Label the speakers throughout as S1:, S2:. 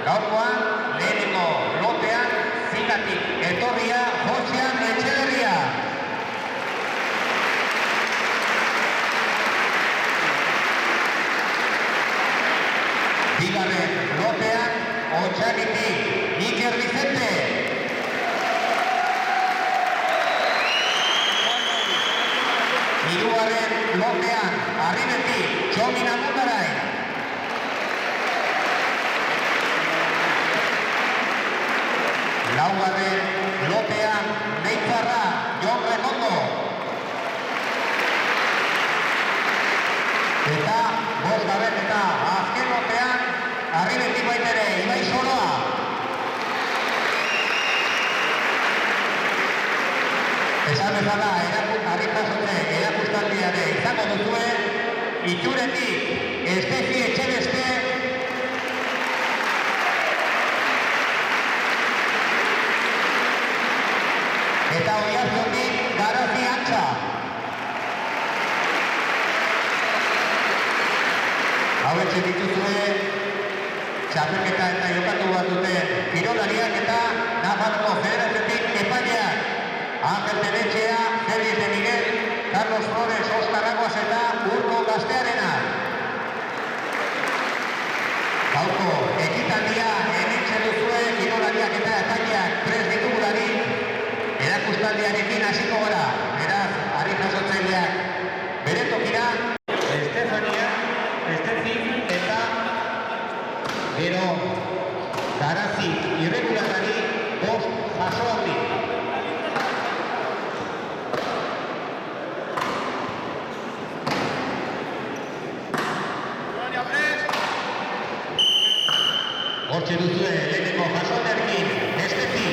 S1: gaurkoan lehenengo lotean Zikatik etorria Josean Etxeberria. Bigarren lotean Otxanitik Iker Vicente. Hirugarren lotean Arribetik Txomin Amundarain. Laugarren lotean Neitzarra Jon Rekondo. Eta bosgarren eta azken lotean Arribetik baitere Ibai Soroa. Esan bezala, erakustaldiare izango duzue, Itxuretik Estefi Etxebeste, eta Oiartzutik Garazi Antxa. Hauetxe dituzue, txapelketa eta jokatu bat duten kirolariak eta Nafarroko Federaziotik epaileak. Ángel Tenetxea, Félix de Miguel, Carlos Flores, Óscar Aguas eta Urko Gaztearena. Gaurko ekitaldia hementxe duzue kirolariak eta epaileak prest ditugularik. Erakustaldiarekin hasiko gara, beraz, ari jasotzaileak bere tokira, Estefania, Estefi eta gero Garazi irregularari bost jasoaldi. Hortxe duzue lehenengo jasoaldiarekin, Estefi.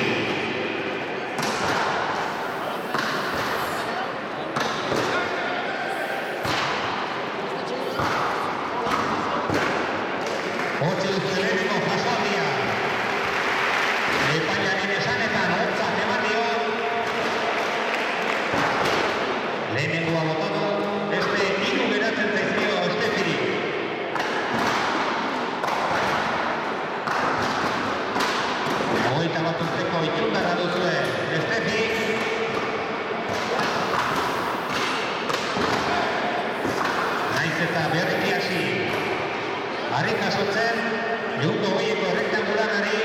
S1: Hortxe duzue lehenengo jasoaldia. Epailearen esanetan hortzat eman dio. Lehenengoa botatu, beste hiru geratzen zaizkio Estefiri. Hogeita bat urteko itxundarra duzue, Estefi. Naiz eta berriki hasi. Harri jasotzen, Junto Goieko rektangulanari,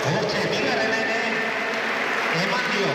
S1: hortxe bigarren ere, eman dio.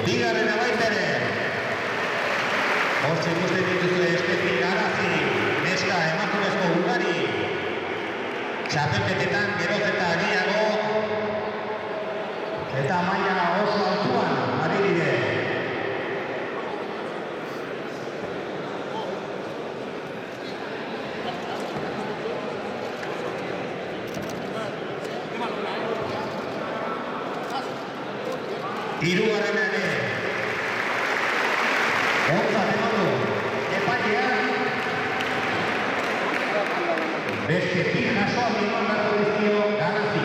S1: Bigarren abaitere. Hortxe ikusten dituzue Estefi, Garazi, neska emakumezko ugari. Txapelketetan geroz eta agiago. Eta maila oso altuan ari dire. Hirugarren ere. Hortza dematu. Epailea. Beste bi jaso amigos datu dizkio Garazi.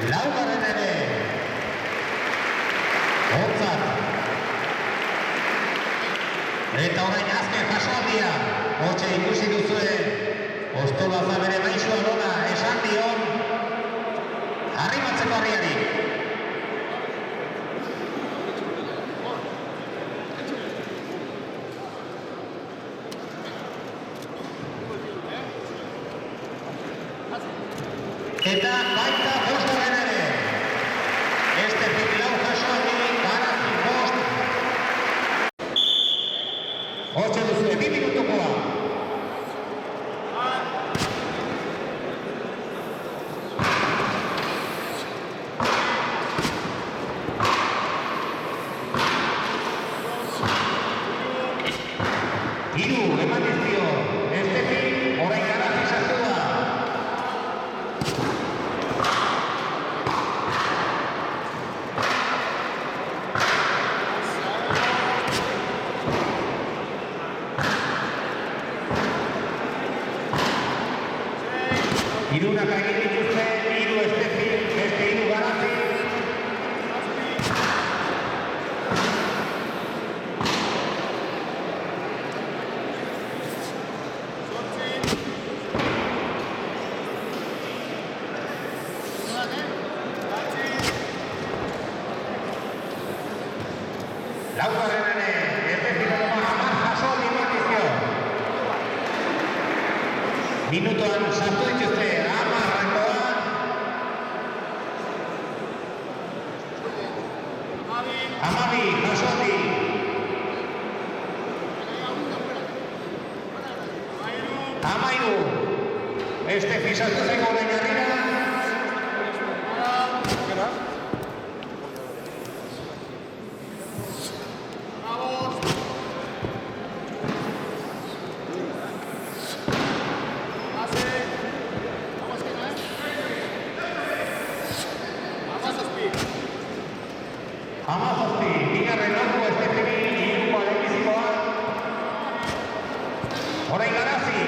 S1: Laugarren ere. Hortzat. Eta orain azken jasoaldia. Hortxe ikusi duzue. Ostolaza bere maixua nola esan dion. Arribatzeko harriari. Eta baita bosgarren ere. Estetik lau jasoaldi, Garazi bost. Hortxe duzue, 2 minutukoa. Hiru, eman dizkio. Estetik, orain Garazi sartu da. Hirurak egin dituzte, 3 Estetik, beste 3 Garazi. Laugarren ere, Estetik hamar jasoaldi eman dizkio. Minutuan sartu dituzte, 10 Hamabi, jasoaldi. Hamairu. Estetik sartu zen orain harrira. Hamazazpi, bigarren ordu Estetik, 3 lehenbizikoa. Orain Garazi.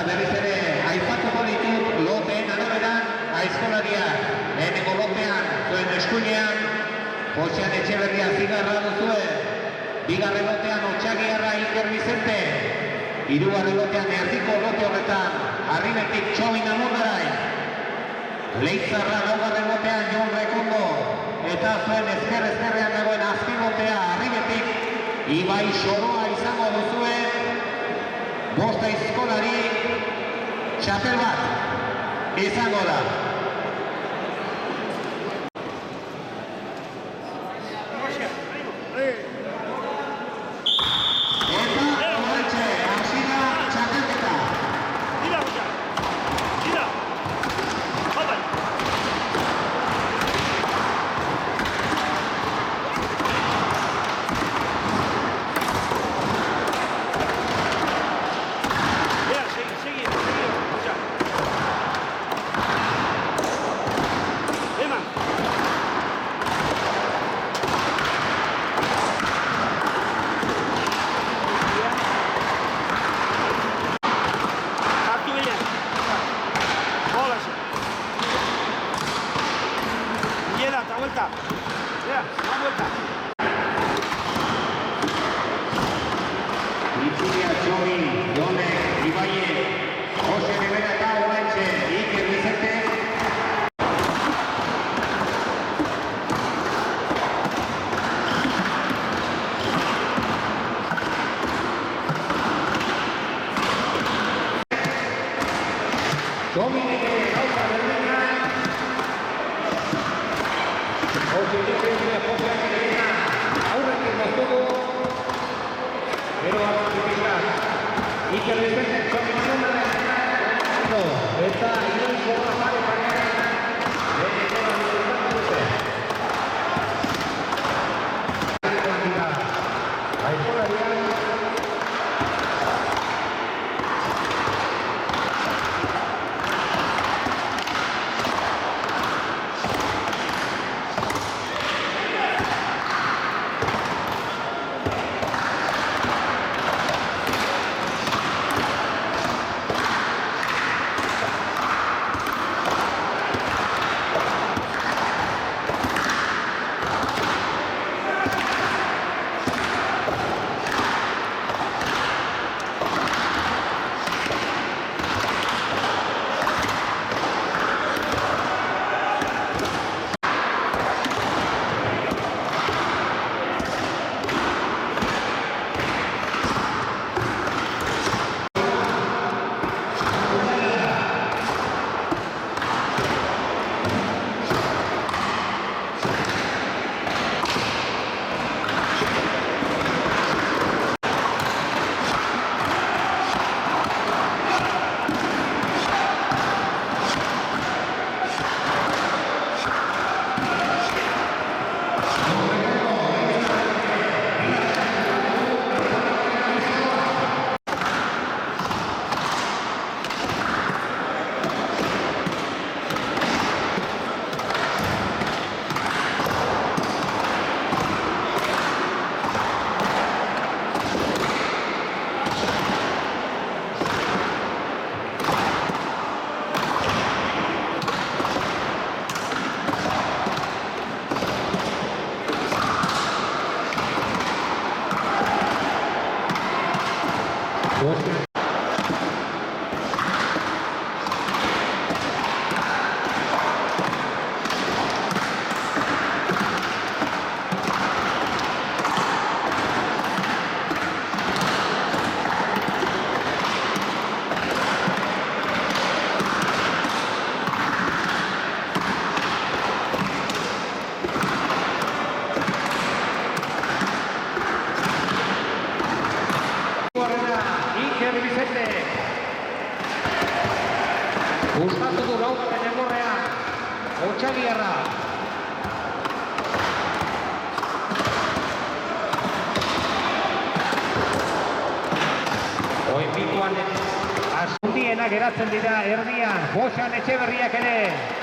S1: berriz ere aipatuko ditut loteen araberan aizkolaria. Lehenengo lotean, zuen eskuinean, Josean Etxeberria zigarra duzue. Bigarren lotean Otxagiarra Iker Bizente. Hirugarren lotean erdiko lote horretan, Arribetik Txomin Amurgarai. Leitzarra laugarren lotean Jon Rekondo. Eta zuen ezkerrean dagoen azken lotea Arribetik Ibai Soroa izango duzue. Bost aizkolari txapel bat izango da. Itzulia Txomin, Jone, Ibaie, Jose Rivera eta Oraintxe, Iker Bizente. Txomin gauza berdina. Jose Rivera, Jose Rivera, aurretik moztuko. Gero bat Iker Bizente Txomin eta Ion Zorra pare parean leheneko da nolatan dute. Aizkolarian Gustatu du laugarren enborrean, Otxagiarra. Oinbituan asundienak geratzen dira erdian, Josean Etxeberriak ere,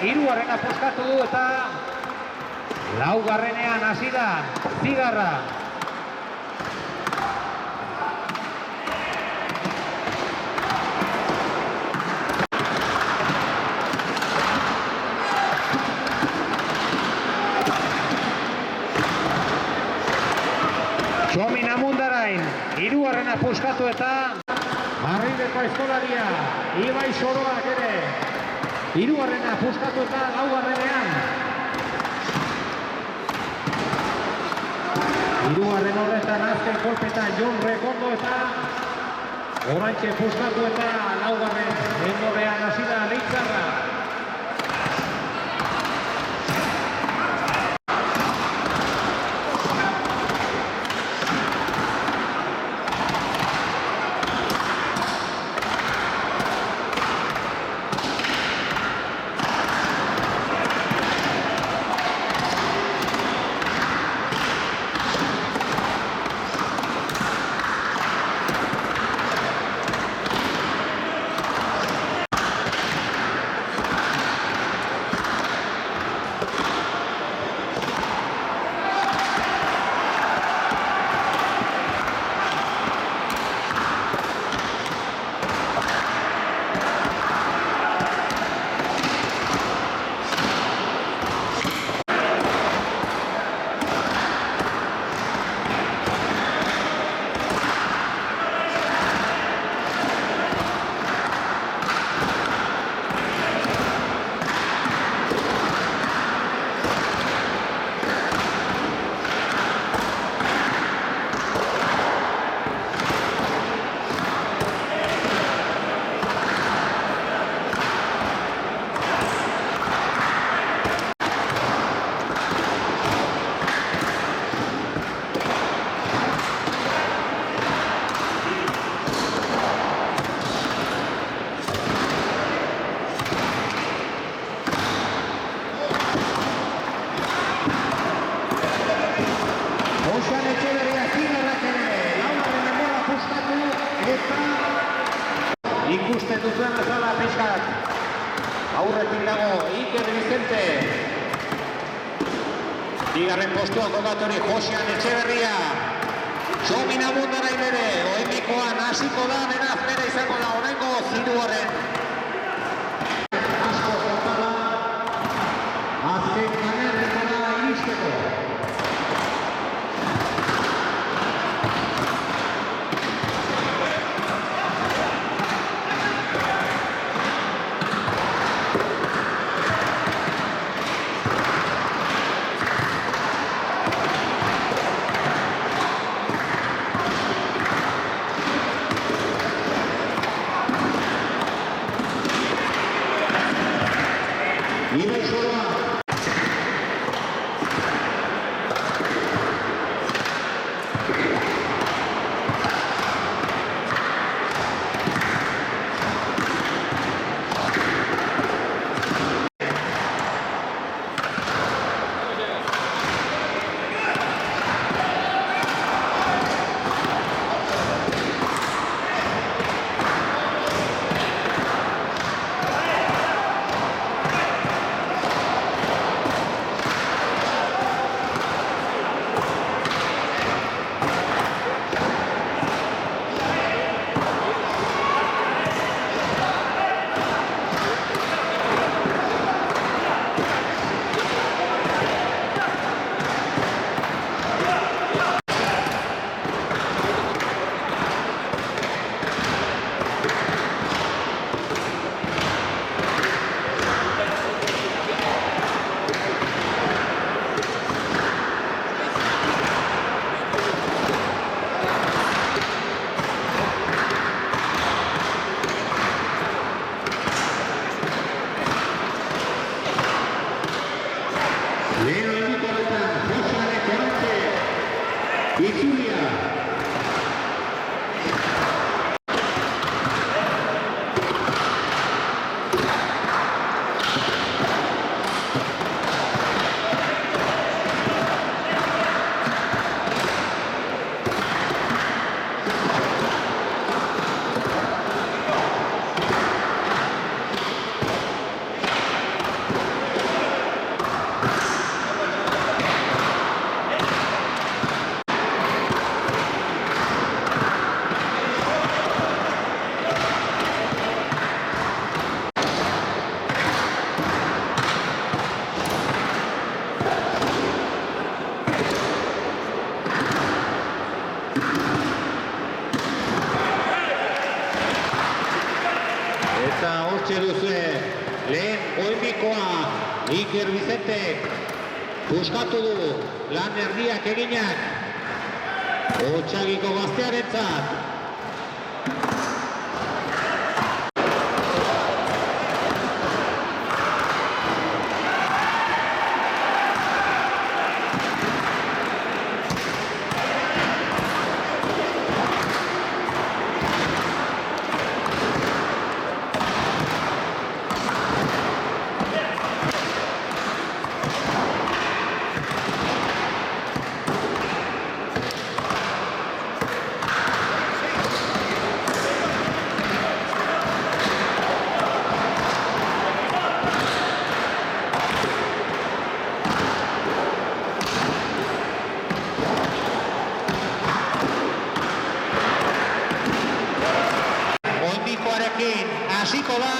S1: hirugarrena puskatu du eta laugarrenean hasi da Zigarra.
S2: puskatu eta Marrileko aizkolaria, Ibai Soroak ere. Hirugarrena puskatu eta laugarrenean. Hirugarren horretan azken kolpetan Jon Rekondo eta Orantxe puskatu eta laugarren endorean hasi da Leitzarra. Ikusten duzuen bezala pixkat. Aurretik dago Iker Vicente. Bigarren postuan kokatori Josean Etxeberria. Txomin abundara ibere. Oemikoan hasiko da, beraz bera izango da oraingo hirugarren. Asko zotala. Azken kanerretara iristeko. Ibai Soroak. Itzulia. Iker Vicente puskatu du lan erdiak eginak Otsagiko gaztearentzat. Oinbikoarekin hasiko da.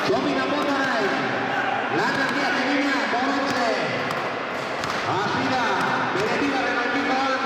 S2: Txomina Mondarai, lan handiak egina, Borotxe. Hasi da, bere bigarren oinbikoan.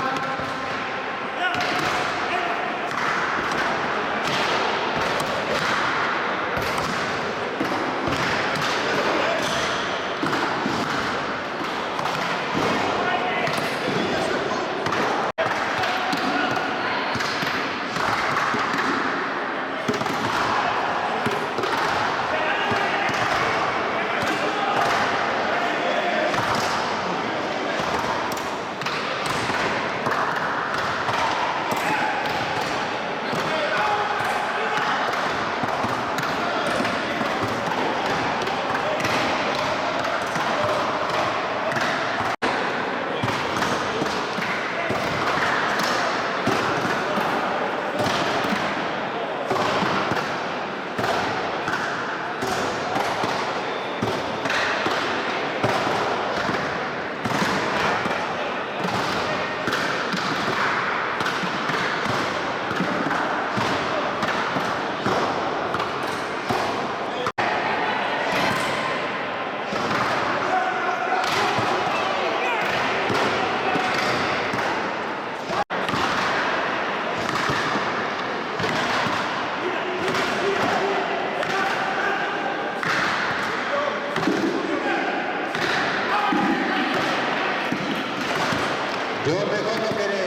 S2: Jon Begondok ere.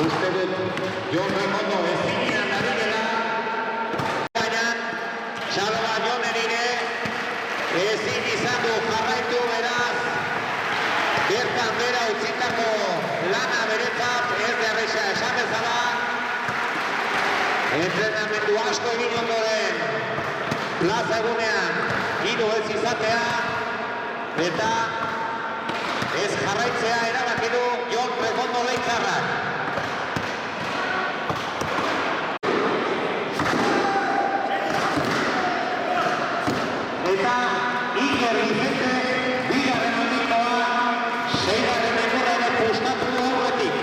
S2: Uste dut, Jon Begondo ezinean ari dela. Baina, Txaloba Jon erire, ezin izan du jarraitu beraz. Bertan bera utzitako lana beretzat, ez derreixa esan bezala. Entrenamendu asko egin ondoren, plaza egunean, hiru ez izatea eta ez jarraitzea erabaki du Jon Begondo Leitzarrak. Eta Iker Vicente bigarren oinbikoa, seigarren egurra ere puskatu du aurretik.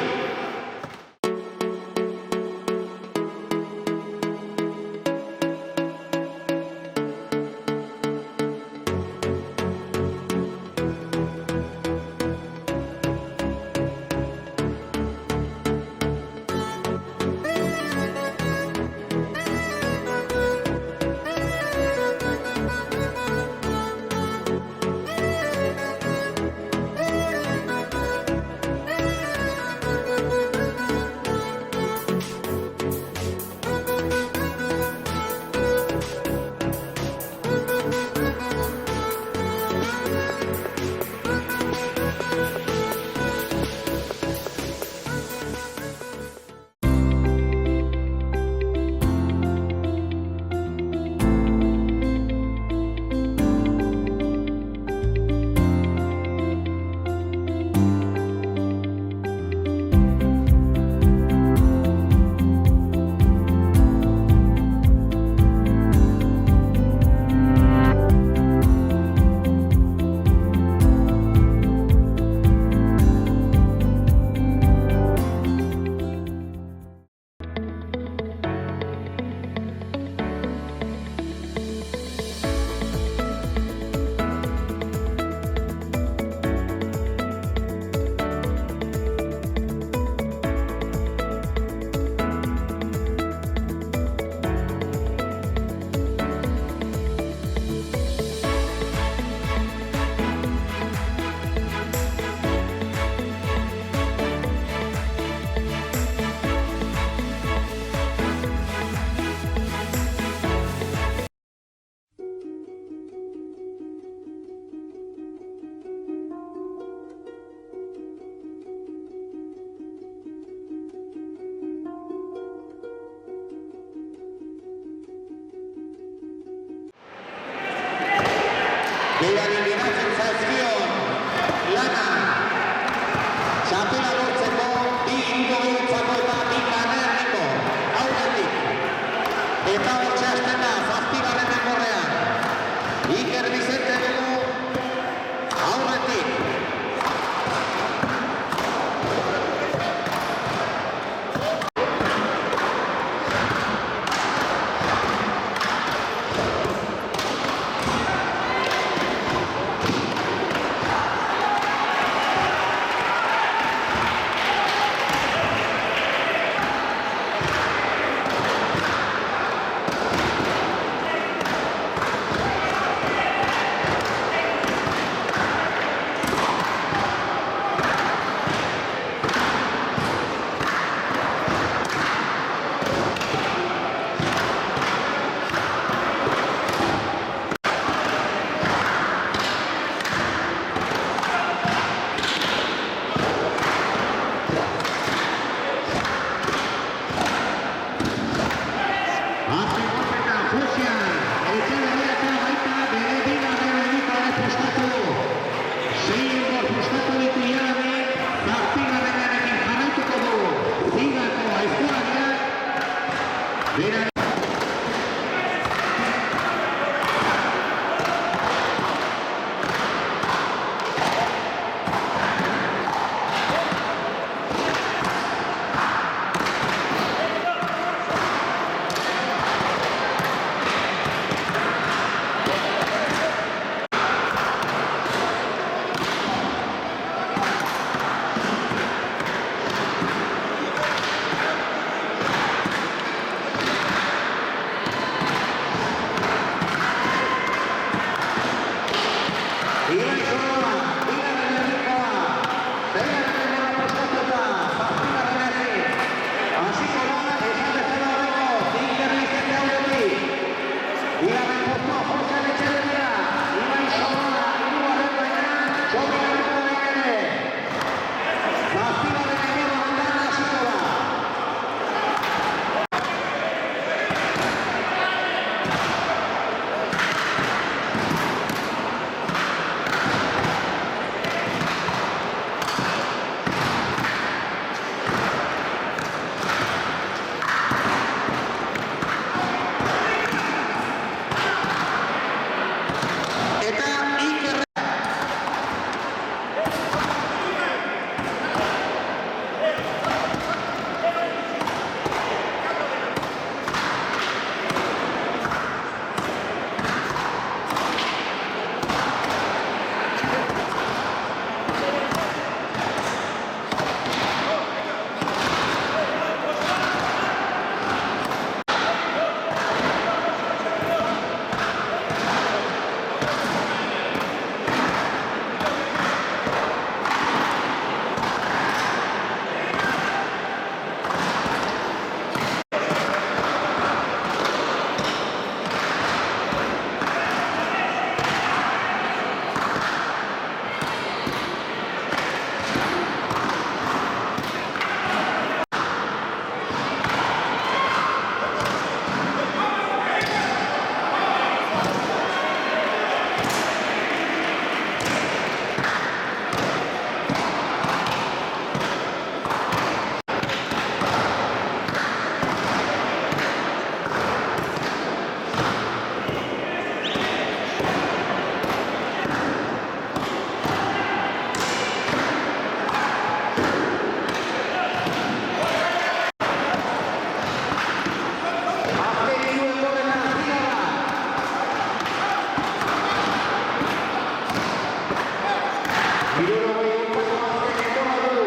S2: Hirurogei urteko azkeneko badu.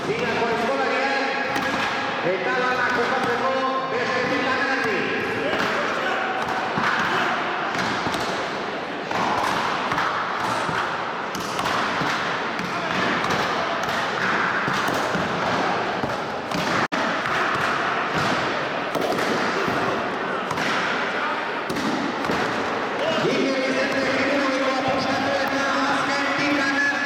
S2: Zinako eskolariak eta lanak jokatzeko bestetik lanari. Iker Vicente hirurogeikoa postatu eta azken tikana.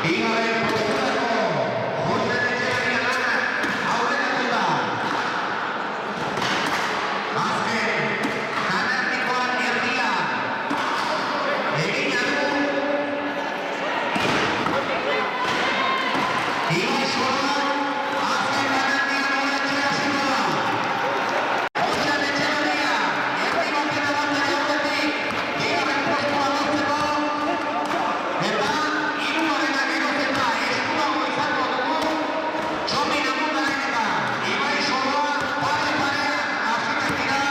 S1: Bigarren posturako Jose Etxeberria aurreratu da. Azken, kanernikoan erdia. Egina du. Ibai Sorban, azken kanernikoan oratxea zinu da. Jose Etxeberria, erdi baketa bat ere aurretik, bigarren postua lortzeko. Eta hirugarrena geroz eta eskurago izango dugu Txomin Amundaren eta Ibai Sorban pare-parean hasiko dira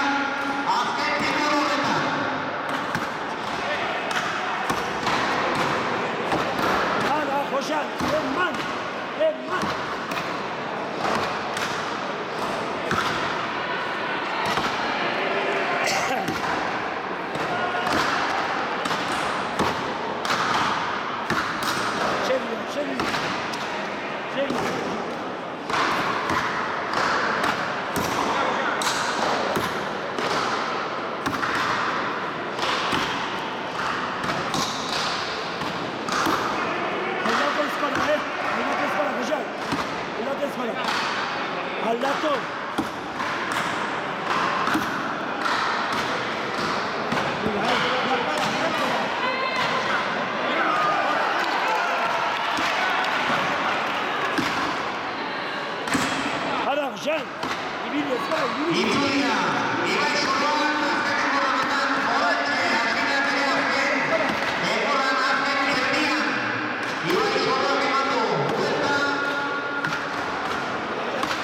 S1: azken timur horretan.
S3: Hala, Josan, eman! Serio. Aldatu! Hara, Josan! Ibili ezkara, ibili!
S1: Itzulia, Ibai Sorban azkeneko horretan oratxe azkenean bere azken. Denboran azken erdian. Ibai Sorban eman du. Buelta.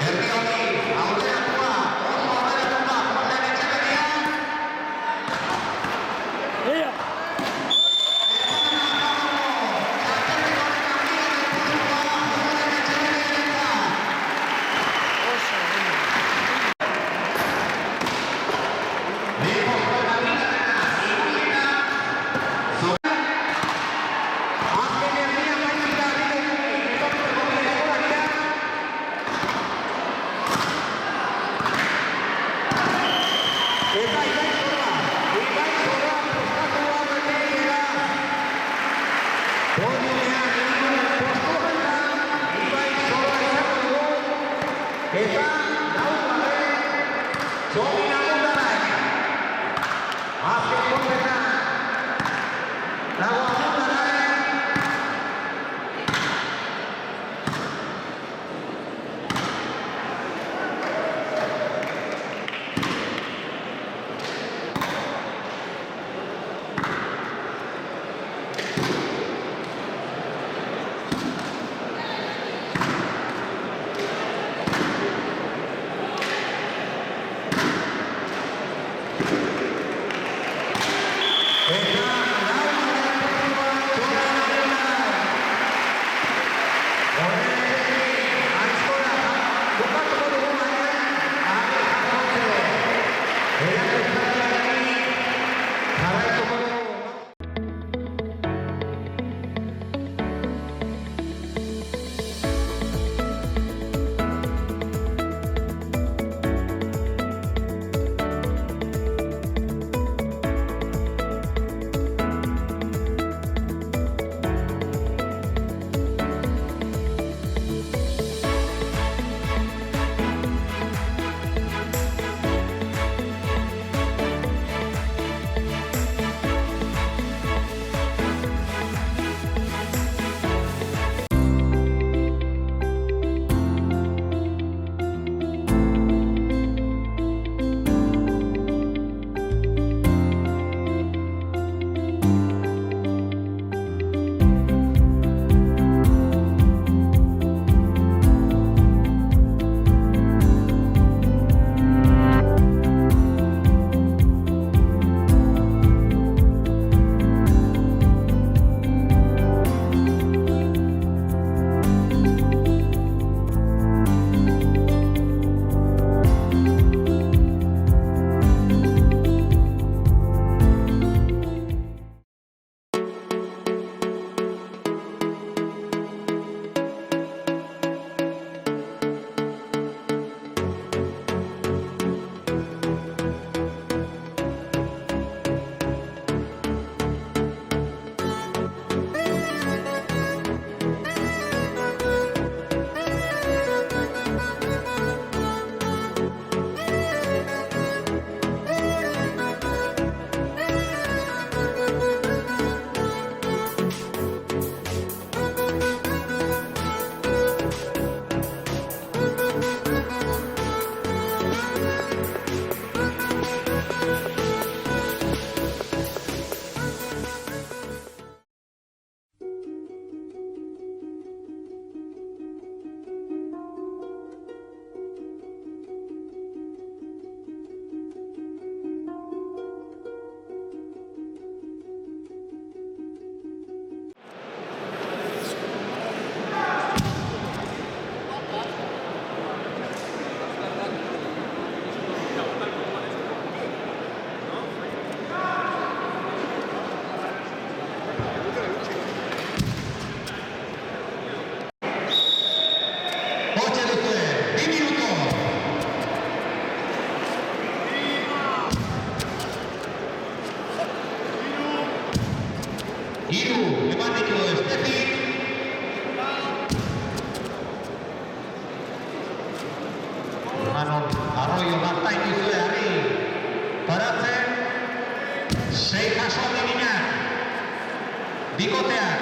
S1: Erdi hori aurreratua, oso aurreratua Jose Etxeberria.
S3: Ea!
S2: Eta laugarren Txomin Amundarak. Azken kontetan dago Amundarak.
S1: apoio bat dituzue ari paratzen. 6 jaso diginak. Bikoteak.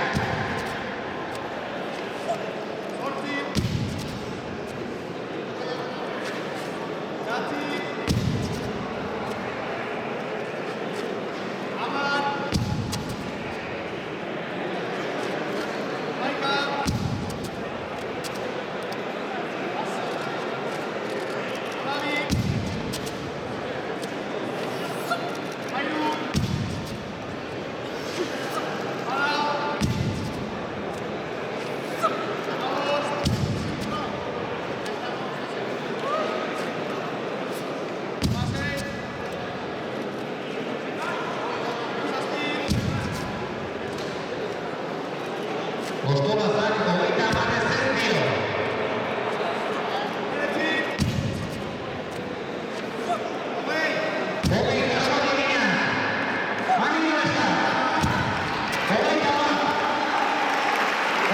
S1: Ostolazak 30 zentzio. Hogei jaso diginak. Mani nibesta. 30 bat.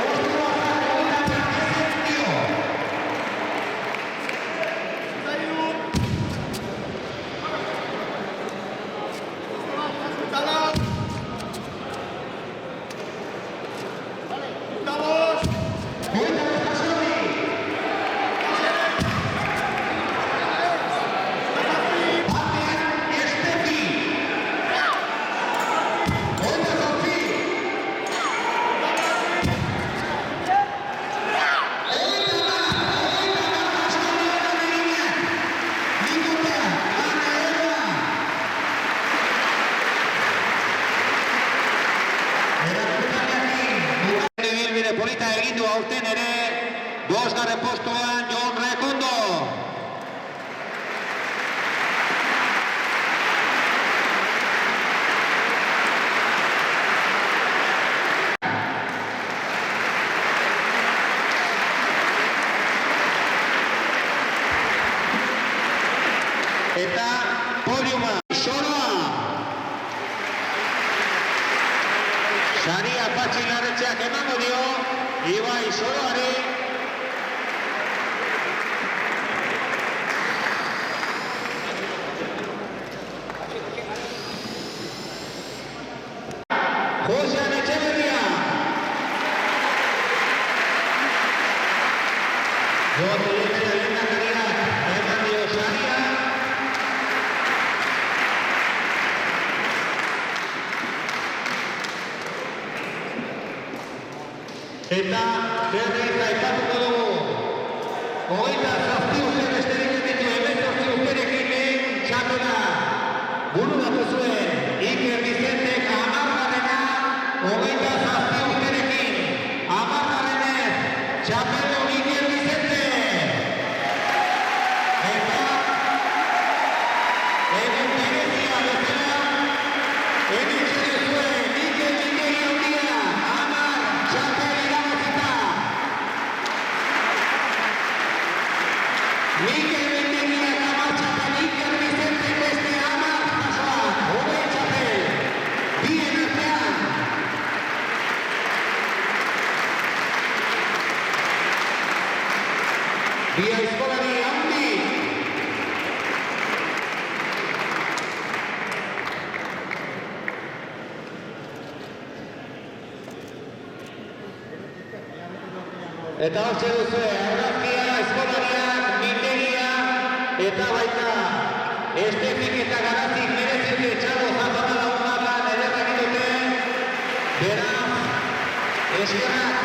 S1: Ostolazak 30 zentzio. Polita egin du aurten ere, 2. postuan Jon Rekondo. Eta podiuma, Soroa. Saria Patxi Larretxeak emango dio, Ibai Soroari. Josean Etxeberria. Joan Olivera lehendakariak eman dio saria. Eta berriz aipatuko dugu. 27 urte besterik ez ditu 18 urterekin lehen txapela. Bururatu zuen Iker Vicentek 10garrena, 27 urterekin. 10garrenez txapeldun Iker Vicente. Eta egun berezia bezala egin zuen Iker Mikeri handia 10 txapel irabazita. Mikel Mintegiak 10 txapel, Iker Vicente beste 10 jasoak, 20 txapel, bien artean. Bi aizkolari handi. Eta hortxe duzue, argazkia, eskolariak, Mintegia, eta baita Estefik eta Garazik merezite txalo zantzona lagunarra ederrak dute. Beraz, eskerrak